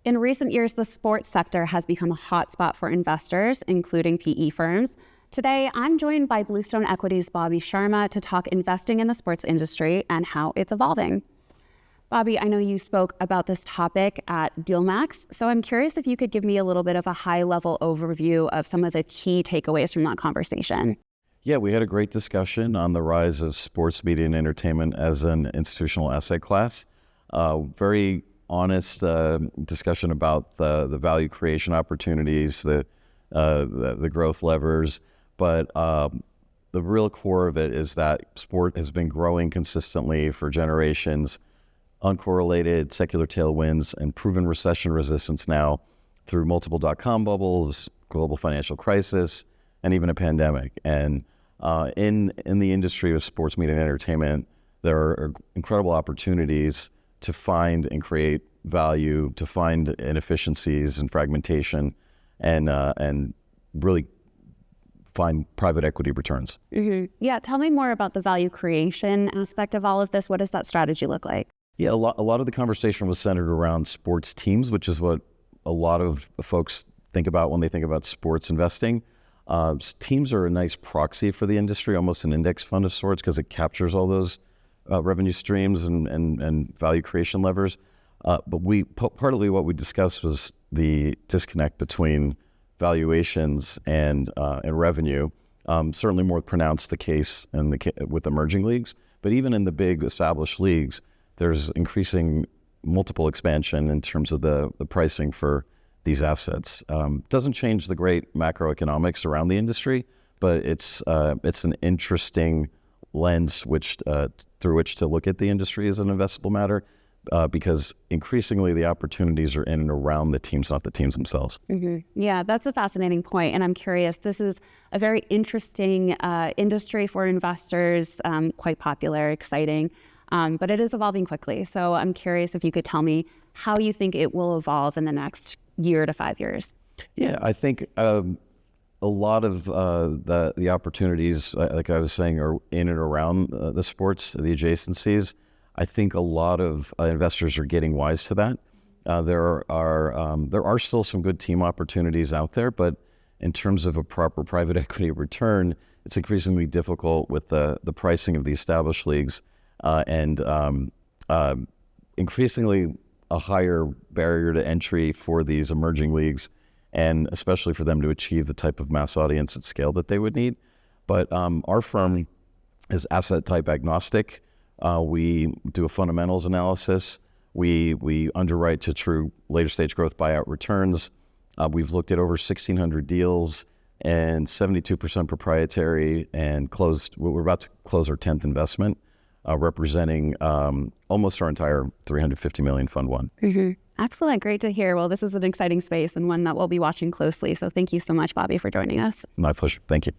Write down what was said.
In recent years, the sports sector has become a hotspot for investors, including PE firms. Today, I'm joined by Bluestone Equity's Bobby Sharma to talk investing in the sports industry and how it's evolving. Bobby, I know you spoke about this topic at DealMax, so I'm curious if you could give me a little bit of a high-level overview of some of the key takeaways from that conversation. Yeah, we had a great discussion on the rise of sports media and entertainment as an institutional asset class. Very honest discussion about the value creation opportunities, the growth levers, but the real core of it is that sport has been growing consistently for generations, uncorrelated secular tailwinds, and proven recession resistance now through multiple dot-com bubbles, global financial crisis, and even a pandemic. And in the industry of sports media and entertainment, there are incredible opportunities to find and create value, to find inefficiencies and fragmentation, and really find private equity returns. Mm-hmm. Yeah, tell me more about the value creation aspect of all of this. What does that strategy look like? Yeah, a lot of the conversation was centered around sports teams, which is what a lot of folks think about when they think about sports investing. Teams are a nice proxy for the industry, almost an index fund of sorts, because it captures all those revenue streams and value creation levers. But partly what we discussed was the disconnect between valuations and revenue. Certainly more pronounced the case with emerging leagues, but even in the big established leagues, there's increasing multiple expansion in terms of the pricing for these assets. Doesn't change the great macroeconomics around the industry, but it's an interesting lens through which to look at the industry as an investable matter, because increasingly the opportunities are in and around the teams, not the teams themselves. Mm-hmm. Yeah, that's a fascinating point. And I'm curious, this is a very interesting industry for investors, quite popular, exciting, but it is evolving quickly. So I'm curious if you could tell me how you think it will evolve in the next year to 5 years. Yeah, I think a lot of the opportunities, like I was saying, are in and around the sports, the adjacencies. I think a lot of investors are getting wise to that. There are still some good team opportunities out there, but in terms of a proper private equity return, it's increasingly difficult with the pricing of the established leagues, and increasingly a higher barrier to entry for these emerging leagues, and especially for them to achieve the type of mass audience at scale that they would need. But our firm is asset type agnostic. We do a fundamentals analysis. We underwrite to true later stage growth buyout returns. We've looked at over 1,600 deals and 72% proprietary, and we're about to close our 10th investment, representing almost our entire $350 million Fund 1. Mm-hmm. Excellent. Great to hear. Well, this is an exciting space and one that we'll be watching closely. So thank you so much, Bobby, for joining us. My pleasure. Thank you.